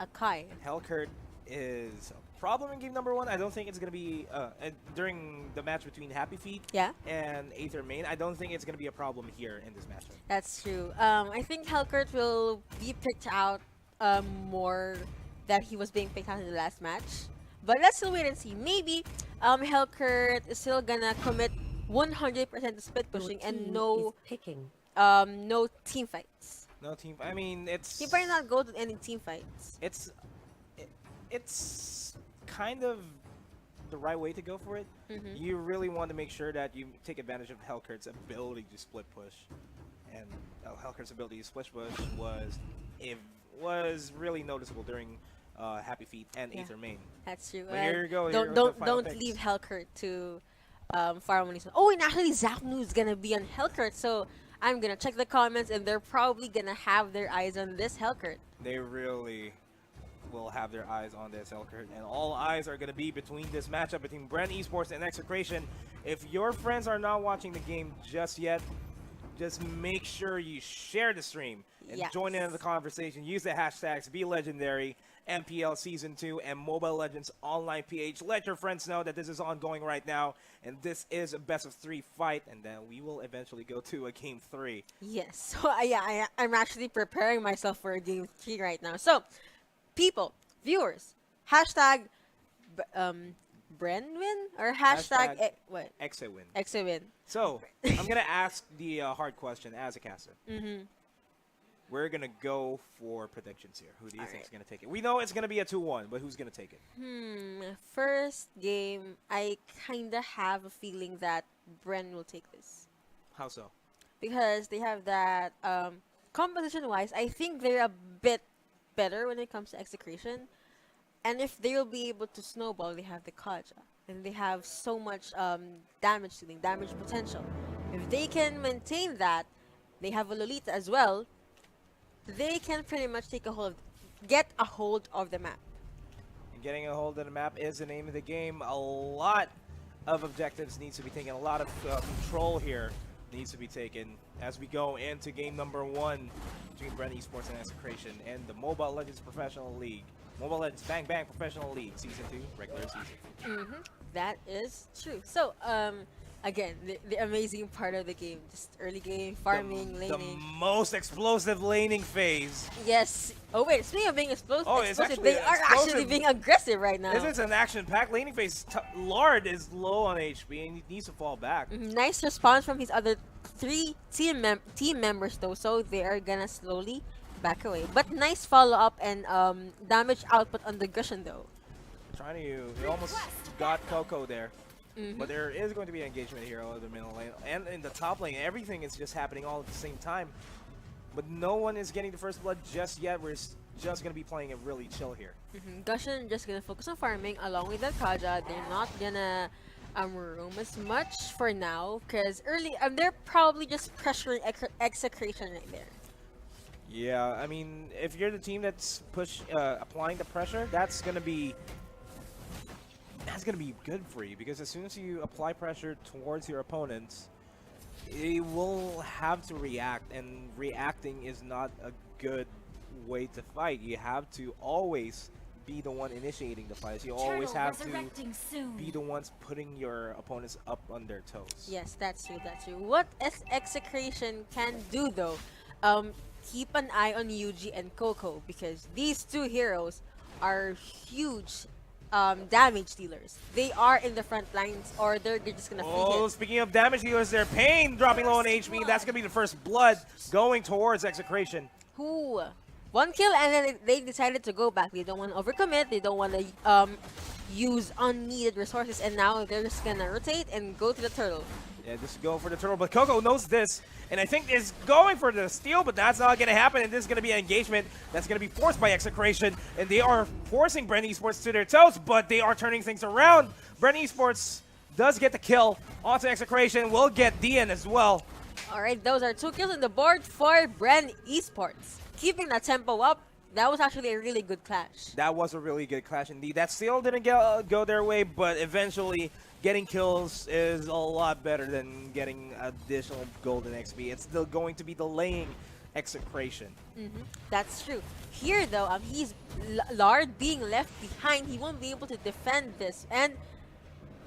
Akai. Hellcurt is a problem in game number 1. I don't think it's going to be during the match between Happy Feet Yeah, and Aether Main. I don't think it's going to be a problem here in this matchup. that's true. I think Hellcurt will be picked out more than he was being picked out in the last match. But let's still wait and see. Maybe Hellcurt is still gonna commit 100% to split pushing and no no team fights. No team. I mean, He might not go to any team fights. It's kind of the right way to go for it. You really want to make sure that you take advantage of Hellcurt's ability to split push, and Hellcurt's ability to split push was really noticeable during Happy Feet and Aether Main. That's true. But here you go. Don't leave Hellcurt to farm on his own. Oh, and actually Zapnu is gonna be on Hellcurt, so I'm gonna check the comments, and they're probably gonna have their eyes on this Hellcurt. They really will have their eyes on this Hellcurt, and all eyes are going to be between this matchup between Bren Esports and Execration. If your friends are not watching the game just yet, just make sure you share the stream and join in the conversation. Use the hashtags BeLegendary, MPL Season 2, and Mobile Legends Online PH. Let your friends know that this is ongoing right now, and this is a best of 3 fight, and then we will eventually go to a game 3. Yes. So I'm actually preparing myself for a game 3 right now. So, people, viewers, hashtag Brenwin or hashtag what? Exewin. Exewin. So, I'm going to ask the hard question as a caster. We're going to go for predictions here. Who do you think is going to take it? We know it's going to be a 2-1, but who's going to take it? First game, I kind of have a feeling that Bren will take this. How so? Because they have that, composition-wise, I think they're a bit better when it comes to Execration. And if they'll be able to snowball, they have the Kaja. And they have so much damage dealing, damage potential. If they can maintain that, they have a Lolita as well. They can pretty much get a hold of the map. And getting a hold of the map is the name of the game. A lot of objectives needs to be taken. A lot of control here needs to be taken as we go into game number 1 between Bren Esports and Execration and the Mobile Legends Professional League. Mobile Legends Bang Bang Professional League Season 2, regular season. That is true. So, again, the amazing part of the game, just early game, farming, laning. The most explosive laning phase. Yes. Oh wait, speaking of being explosive, Actually they are actually being aggressive right now. This is an action-packed laning phase. Lord is low on HP and he needs to fall back. Nice response from his other 3 team members though, so they are gonna slowly back away. But nice follow-up and damage output on the Gushin though. He almost got Coco there. But there is going to be engagement here over the middle lane. And in the top lane, everything is just happening all at the same time. But no one is getting the first blood just yet. We're just going to be playing it really chill here. Gushin just going to focus on farming along with the Kaja. They're not going to roam as much for now. Because early, they're probably just pressuring Execration right there. Yeah, I mean, if you're the team that's applying the pressure, that's going to be good for you, because as soon as you apply pressure towards your opponents, they will have to react, and reacting is not a good way to fight. You have to always be the one initiating the fights. You always have to be the ones putting your opponents up on their toes. Yes, that's true, that's true. What Execration can do though, keep an eye on Yuji and Coco, because these 2 heroes are huge damage dealers. They are in the front lines, or they're just gonna feed hit. Speaking of damage dealers, their Pain dropping low on HP. That's gonna be the first blood going towards Execration. Who? 1 kill, and then they decided to go back. They don't want to overcommit. They don't want to use unneeded resources, and now they're just gonna rotate and go to the turtle. Yeah, just go for the turtle, but Coco knows this, and I think is going for the steal, but that's not going to happen, and this is going to be an engagement that's going to be forced by Execration, and they are forcing Bren Esports to their toes, but they are turning things around. Bren Esports does get the kill onto Execration, will get Dian as well. Alright, those are 2 kills on the board for Bren Esports. Keeping that tempo up, that was actually a really good clash. That was a really good clash indeed. That still didn't go their way, but eventually getting kills is a lot better than getting additional golden XP. It's still going to be delaying Execration. That's true. Here though, he's Lard being left behind. He won't be able to defend this. And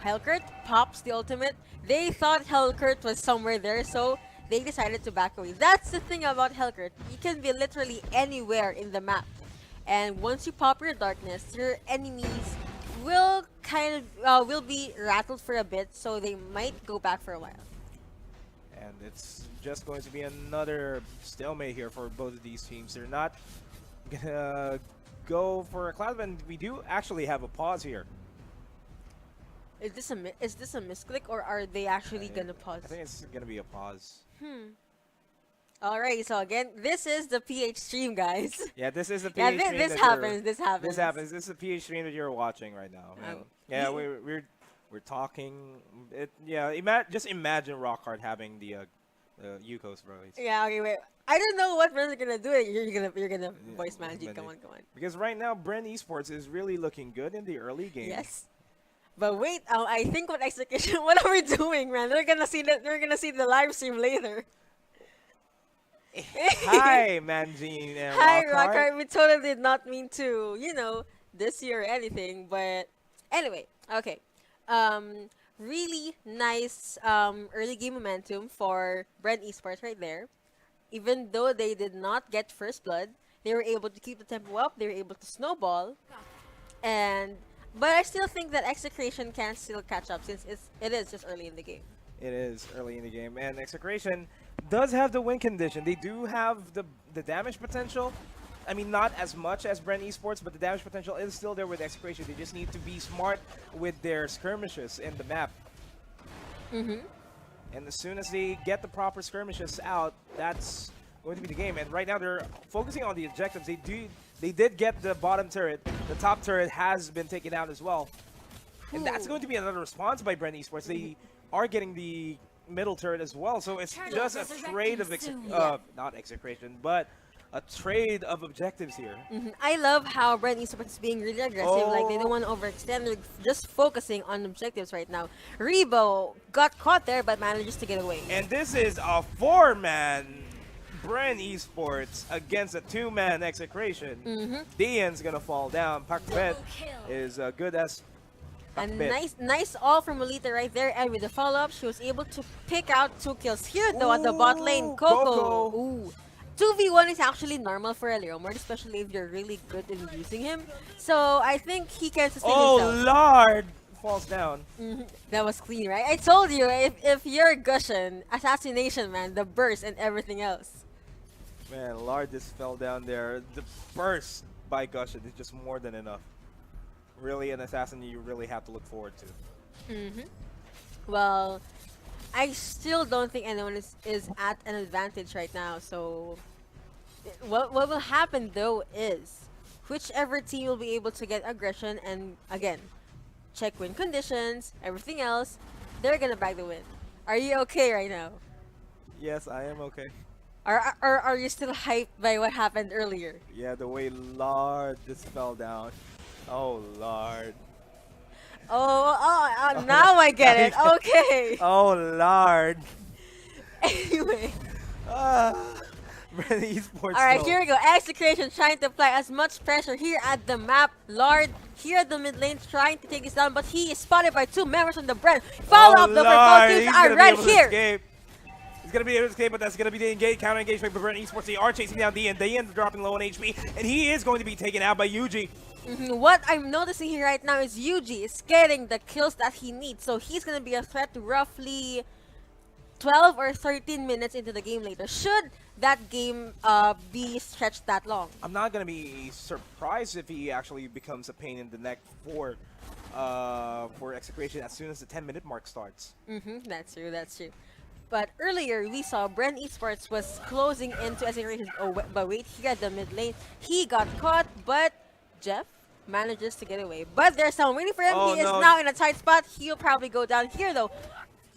Helkert pops the ultimate. They thought Helkert was somewhere there, so they decided to back away. That's the thing about Helkert. You can be literally anywhere in the map. And once you pop your darkness, your enemies will will be rattled for a bit, so they might go back for a while. And it's just going to be another stalemate here for both of these teams. They're not gonna go for a cloud, and we do actually have a pause here. Is this a misclick, or are they actually gonna pause? I think it's gonna be a pause. Alright, so again, this is the PH stream, guys. Yeah, this is the PH Yeah, stream. this that happens. This happens. This happens. This is the PH stream that you're watching right now. Yeah, we're talking. Just imagine Rockhard having the Yukos, bro. Yeah. Okay. Wait. I don't know what Bren's gonna do. You're gonna voice Manji. Come on. Because right now, Bren Esports is really looking good in the early game. Yes. But wait, I think what Execution, what are we doing, man? They're gonna see the live stream later. Hi, Manjin and Hi, Rockhard. Rockhard. We totally did not mean to, this year or anything. But anyway, okay. Really nice early game momentum for Bren Esports right there. Even though they did not get first blood, they were able to keep the tempo up. They were able to snowball, but I still think that Execration can still catch up since it is just early in the game. It is early in the game, and Execration does have the win condition. They do have the damage potential. I mean, not as much as Bren Esports, but the damage potential is still there with Execration. They just need to be smart with their skirmishes in the map. And as soon as they get the proper skirmishes out, that's going to be the game. And right now they're focusing on the objectives. They did get the bottom turret. The top turret has been taken out as well. And that's going to be another response by Bren Esports. They are getting the middle turret as well. So it's just a trade of not Execration, but a trade of objectives here. I love how Bren Esports is being really aggressive. Like, they don't want to overextend. They're just focusing on objectives right now. Rebo got caught there, but manages to get away. And this is a 4-man Bren Esports against a 2-man Execration. Dian's gonna fall down. Pakbet is good as a nice all from Melita right there, and with the follow-up, she was able to pick out 2 kills here though at the bot lane. Coco. Ooh. 2v1 is actually normal for a Leomord, especially if you're really good in using him. So I think he can sustain himself. Oh, Lord! Falls down. That was clean, right? I told you, if you're Gushin, Assassination, man, the burst and everything else. Man, Lard just fell down there. The burst by Gushin is just more than enough. Really an assassin you really have to look forward to. Well, I still don't think anyone is at an advantage right now. So what will happen though is whichever team will be able to get aggression and again check win conditions, everything else, they're gonna bag the win. Are you okay right now? Yes, I am okay. Are you still hyped by what happened earlier? Yeah, the way Lard just fell down. Oh, Lord. Oh, now I get it. Okay. Oh, Lord. Anyway. Bren Esports. Alright, here we go. Execration trying to apply as much pressure here at the map. Lard here at the mid lane trying to take this down, but he is spotted by 2 members from the Bren. Follow up though for both teams are right here. Escape. He's going to be able to escape, but that's going to be the counter engagement by Bren Esports. They are chasing down Dian. Dian's dropping low on HP, and he is going to be taken out by Yuji. What I'm noticing here right now is Yuji is getting the kills that he needs, so he's going to be a threat to roughly 12 or 13 minutes into the game later, should that game be stretched that long. I'm not going to be surprised if he actually becomes a pain in the neck for Execration as soon as the 10-minute mark starts. That's true. But earlier, we saw Bren Esports was closing into Execration. Oh, but wait, here at the mid lane, he got caught, but Jeff manages to get away. But there's someone waiting for him. He is now in a tight spot. He'll probably go down here, though.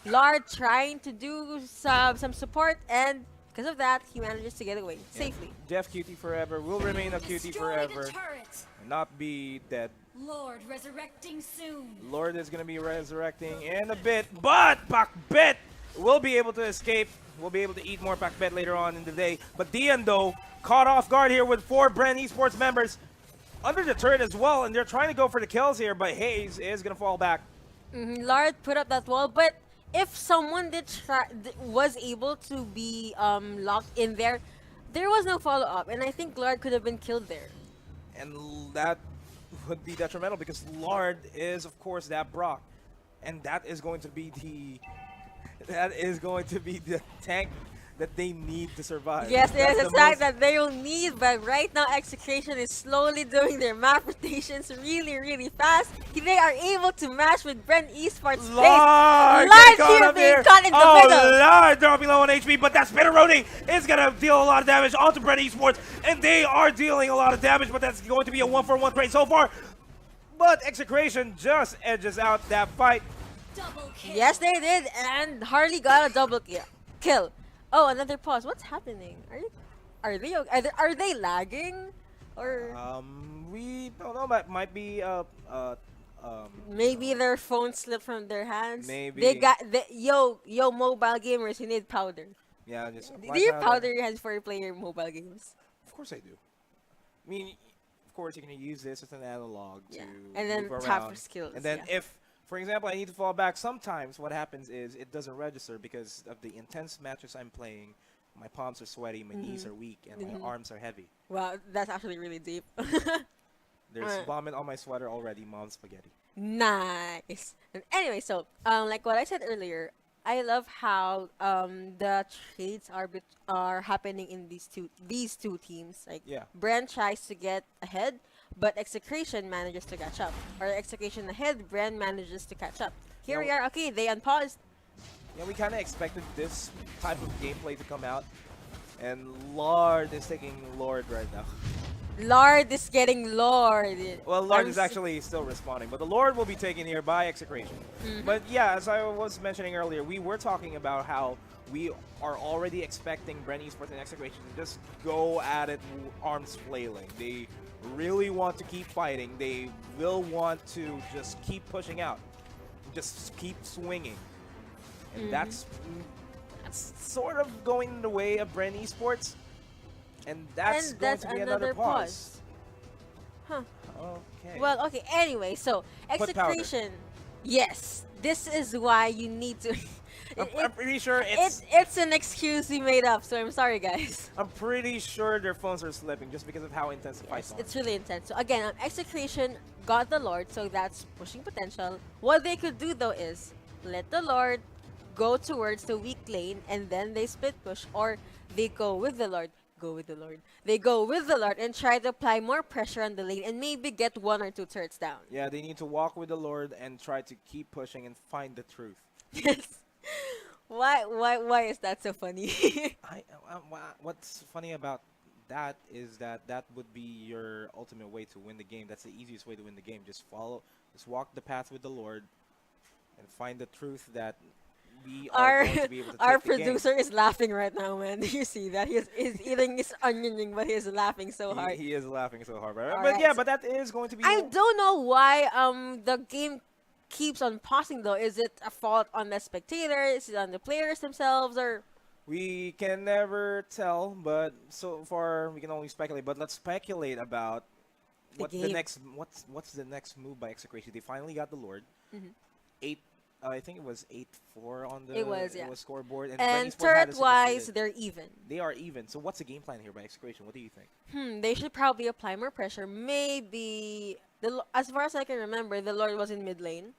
Lard trying to do some support, and because of that, he manages to get away safely. Jeff Cutie forever will remain a cutie forever and not be dead. Lord resurrecting soon. Lord is going to be resurrecting in a bit, but Pakbet will be able to escape. We'll be able to eat more Pakbet later on in the day. But Dian, though, caught off guard here with 4 Bren Esports members under the turret as well, and they're trying to go for the kills here, but Hayes is going to fall back. Lard put up that wall, but if someone was able to be locked in there, there was no follow-up, and I think Lard could have been killed there. And that would be detrimental because Lard is, of course, that Brock. And that is going to be the tank that they need to survive. Yes, there's a tank that they will need, but right now Execration is slowly doing their map rotations really, really fast. They are able to match with Bren Esports' Lard here being caught in the middle. Lard dropping low on HP, but that Spinneroni is going to deal a lot of damage onto Bren Esports, and they are dealing a lot of damage, but that's going to be a 1-for-1 trade so far. But Execration just edges out that fight. Yes, they did, and Harley got a double kill. Oh, another pause. What's happening? Are they lagging, or we don't know. That might be maybe their phone slipped from their hands. Maybe they got yo mobile gamers. You need powder. Yeah, just do you powder your hands for player mobile games? Of course I do. I mean, of course you can use this as an analog to and then move tap around. for skills. And then if, for example, I need to fall back, sometimes what happens is it doesn't register because of the intense matches I'm playing. My palms are sweaty, my knees are weak, and my arms are heavy. Wow, that's actually really deep. There's vomit on my sweater already, mom's spaghetti. Nice. And anyway, so like what I said earlier, I love how the trades are happening in these two teams. Like Bren tries to get ahead, but Execration manages to catch up. Or Execration ahead, Bren manages to catch up. Here we are. Okay, they unpaused. Yeah, we kind of expected this type of gameplay to come out, and Lord is taking Lord right now. Lord is getting Lord. Well, Lord is actually still responding, but the Lord will be taken here by Execration. But yeah, as I was mentioning earlier, we were talking about how we are already expecting Bren Esports and Execration to just go at it arms flailing. They really want to keep fighting. They will want to just keep pushing out, just keep swinging. And that's sort of going in the way of Bren Esports. And that's going to be another pause. Huh. Okay. Well, okay. Anyway, so Execration. Yes, this is why you need to. I'm pretty sure it's an excuse we made up. So I'm sorry, guys. I'm pretty sure their phones are slipping just because of how intense the fights are. It's really intense. So again, Execration got the Lord, so that's pushing potential. What they could do though is let the Lord go towards the weak lane, and then they split push, or they go with the Lord. They go with the Lord and try to apply more pressure on the lane and maybe get 1 or 2 turrets down. Yeah, they need to walk with the Lord and try to keep pushing and find the truth. Yes. Why is that so funny? What's funny about that is that would be your ultimate way to win the game. That's the easiest way to win the game. Just walk the path with the Lord and find the truth that we are going to be able to our take the producer game. is laughing right now, man. Do you see that? He's eating his onion ring, but he's laughing so hard. He is laughing so hard, right? All But right, yeah, so but that is going to be. I don't know why the game keeps on pausing though. Is it a fault on the spectators? Is it on the players themselves, or? We can never tell, but so far we can only speculate. But let's speculate about what's the next move by Execration. They finally got the Lord. 8. I think it was 8-4 on the scoreboard. And turret-wise, they're even. They are even. So what's the game plan here by Execration? What do you think? They should probably apply more pressure. Maybe, as far as I can remember, the Lord was in mid lane.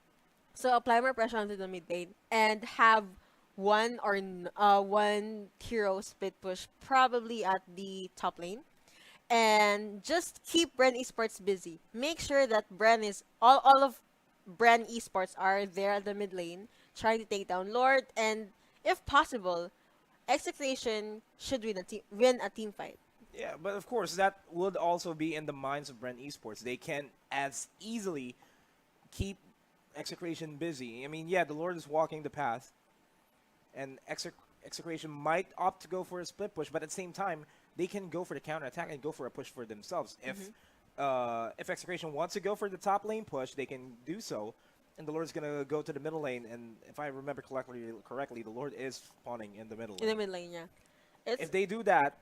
So apply more pressure onto the mid lane and have one hero split push probably at the top lane. And just keep Bren Esports busy. Make sure that all of Bren Esports are there at the mid lane, trying to take down Lord, and if possible, Execration should win a team fight. Yeah, but of course that would also be in the minds of Bren Esports. They can as easily keep Execration busy. I mean, yeah, the Lord is walking the path, and Execration might opt to go for a split push, but at the same time, they can go for the counterattack and go for a push for themselves. If Execration wants to go for the top lane push, they can do so. and the Lord's gonna go to the middle lane. And if I remember correctly, the Lord is spawning in the middle In the lane. mid lane, yeah. It's If they do that,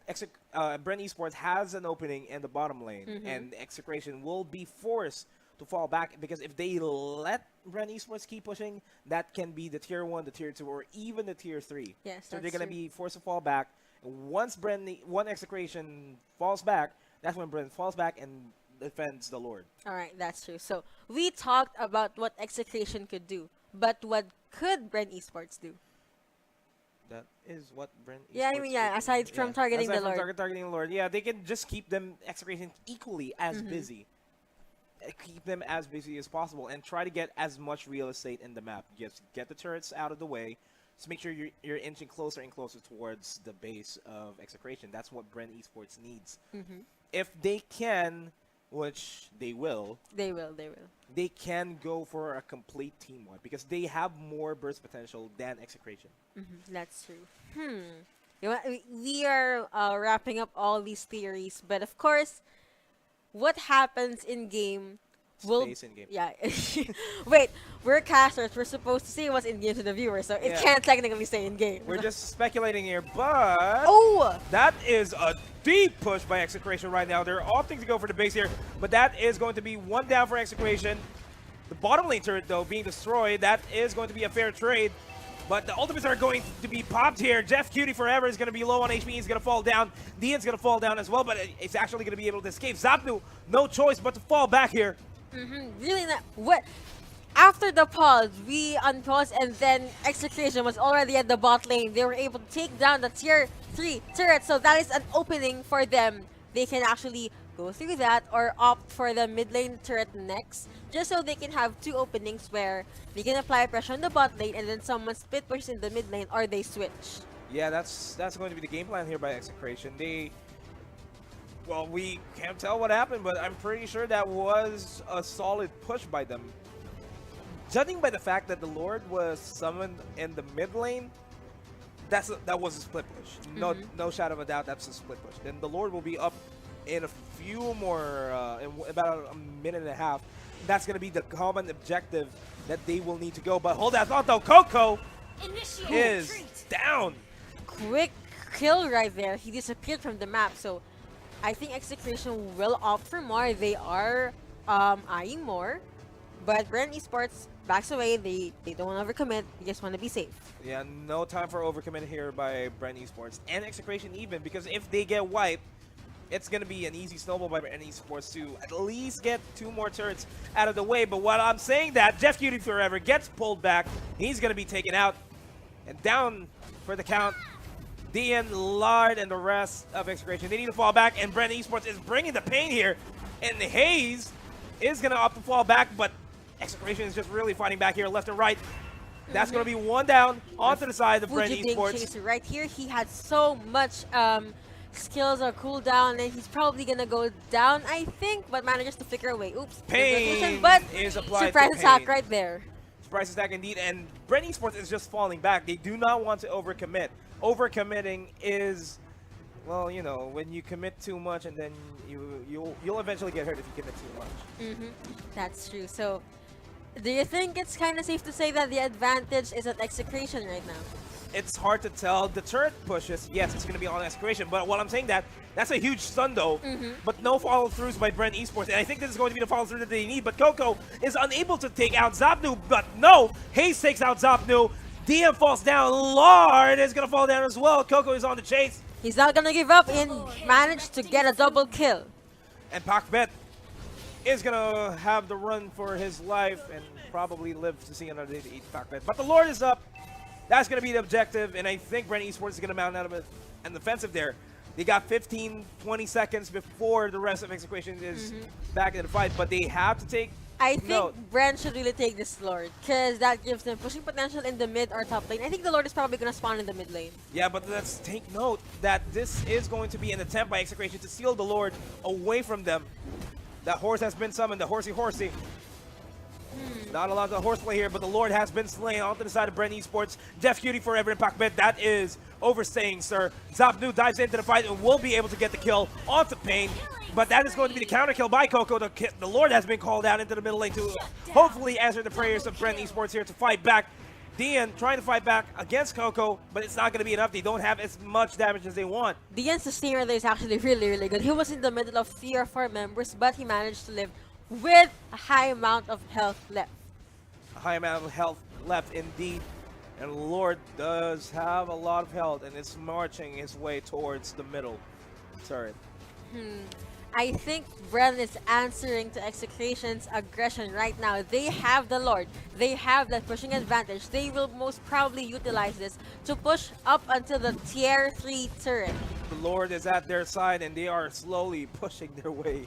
Bren Esports has an opening in the bottom lane, and Execration will be forced to fall back, because if they let Bren Esports keep pushing, that can be the tier 1, the tier 2, or even the tier 3. Yes, So they're that's going to true. be forced to fall back. Once one Execration falls back, that's when Bren falls back and defends the Lord. All right, that's true. So we talked about what Execration could do, but what could Bren Esports do? That is what Bren Yeah, I Esports mean, yeah, could do. aside from targeting Aside the from Lord. targeting the Lord. Yeah, they can just keep them Execration equally as busy. Keep them as busy as possible and try to get as much real estate in the map. Just get the turrets out of the way. Just make sure you're inching closer and closer towards the base of Execration. That's what Bren Esports needs. If they can, which they will, They will. they can go for a complete team wipe because they have more burst potential than Execration. That's true. You know, we are wrapping up all these theories, but of course, what happens in game will Stays in game. yeah. Wait, we're casters. We're supposed to say what's in game to the viewer, so it Yeah. can't technically stay in game. We're just speculating here, but oh, that is a deep push by Execration right now. They're opting to go for the base here, but that is going to be one down for Execration. The bottom lane turret, though, being destroyed, that is going to be a fair trade. But the ultimates are going to be popped here. Jeff Cutie Forever is going to be low on HP. He's going to fall down. Dian's going to fall down as well, but it's actually going to be able to escape. Zapnu, no choice but to fall back here. really not. What? After the pause, we unpaused, and then Execration was already at the bot lane. They were able to take down the tier 3 turret, so that is an opening for them. They can actually go through that or opt for the mid lane turret next, just so they can have 2 openings where they can apply pressure on the bot lane and then someone split pushes in the mid lane or they switch. Yeah, that's going to be the game plan here by Execration. Well, we can't tell what happened, but I'm pretty sure that was a solid push by them. Judging by the fact that the Lord was summoned in the mid lane, that was a split push. No shadow of a doubt, that's a split push. Then the Lord will be up in a few more, in about a minute and a half. That's going to be the common objective that they will need to go. But hold that thought, though. Coco is down. Quick kill right there. He disappeared from the map, so I think Execration will opt for more. They are eyeing more, but Bren Esports backs away. They don't want to overcommit. They just want to be safe. Yeah, no time for overcommit here by Bren Esports and Execration even, because if they get wiped, it's going to be an easy snowball by Bren Esports to at least get 2 more turrets out of the way. But while I'm saying that, Jeff Cutie Forever gets pulled back. He's going to be taken out and down for the count. Dian, Lard, and the rest of Execration, they need to fall back, and Bren Esports is bringing the pain here. And Hayes is going to opt to fall back, but Execration is just really fighting back here left and right. That's going to be one down onto the side of Bren Fujiding Esports. Chaser right here. He had so much skills or cooldown, and he's probably going to go down, I think, but manages to flicker away. Oops. Pain but is applied surprise to attack Pain. right there. Surprise attack indeed, and Bren Esports is just falling back. They do not want to overcommit. Overcommitting is, well, you know, when you commit too much, and then you'll eventually get hurt if you commit too much. That's true. So, do you think it's kind of safe to say that the advantage is at Execration right now? It's hard to tell. The turret pushes, yes, it's going to be on Execration, but while I'm saying that, that's a huge stun though, but no follow-throughs by Bren Esports, and I think this is going to be the follow-through that they need, but Coco is unable to take out Zapnu, but no, Hayes takes out Zapnu, DM falls down, Lard is going to fall down as well, Coco is on the chase, He's not going to give up and managed to get a double kill. and Pakbet is going to have the run for his life and probably live to see another day to eat Pakbet, but the Lord is up. That's going to be the objective, and I think Bren Esports is going to mount out of an offensive there. They got 15, 20 seconds before the rest of Execration is back in the fight, but they have to take I think note. Bren should really take this Lord, because that gives them pushing potential in the mid or top lane. I think the Lord is probably going to spawn in the mid lane. Yeah, but let's take note that this is going to be an attempt by Execration to steal the Lord away from them. That horse has been summoned, the horsey. Not allowed to horseplay here, but the Lord has been slain onto the side of Bren Esports. Jeff Cutie Forever and Pakbet, that is overstaying, sir. Zapnu dives into the fight and will be able to get the kill onto Pain. But that is going to be the counter kill by Coco. The Lord has been called out into the middle lane to hopefully answer the prayers of Bren Esports here to fight back. Dian trying to fight back against Coco, but it's not going to be enough. They don't have as much damage as they want. Dian's sustainer there is actually really, really good. He was in the middle of 3 or 4 members, but he managed to live with a high amount of health left. A high amount of health left indeed. And Lord does have a lot of health and is marching his way towards the middle turret. I think Bren is answering to Execration's aggression right now. They have the Lord. They have that pushing advantage. They will most probably utilize this to push up until the tier 3 turret. The Lord is at their side and they are slowly pushing their way.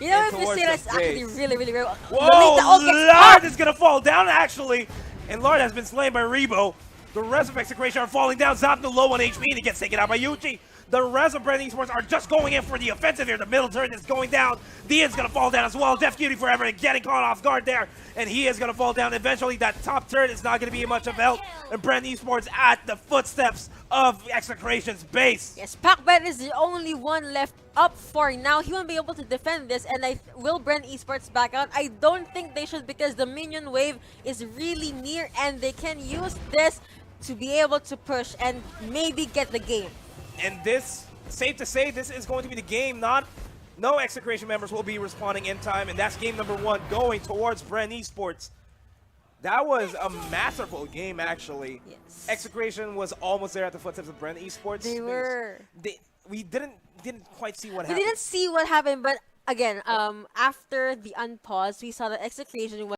You know, if this tier is actually really, really, really... Whoa, Lord is going to fall down actually. And Lord has been slain by Rebo. The rest of Execration are falling down. Zapno low on HP and he gets taken out by Yuji. The rest of Bren Esports are just going in for the offensive here. The middle turret is going down. Dian's going to fall down as well. Def Cutie forever getting caught off guard there. And he is going to fall down. Eventually, that top turret is not going to be much of help. And Bren Esports at the footsteps of Execration's base. Yes, Pacbet is the only one left up for now. He won't be able to defend this. And will Bren Esports back out? I don't think they should, because the minion wave is really near. And they can use this to be able to push and maybe get the game. And this, safe to say, this is going to be the game. No Execration members will be responding in time, and that's game number 1 going towards Bren Esports. That was a masterful game, actually. Yes. Execration was almost there at the footsteps of Bren Esports. They were. We didn't quite see what happened. We didn't see what happened, but again, after the unpause, we saw that Execration was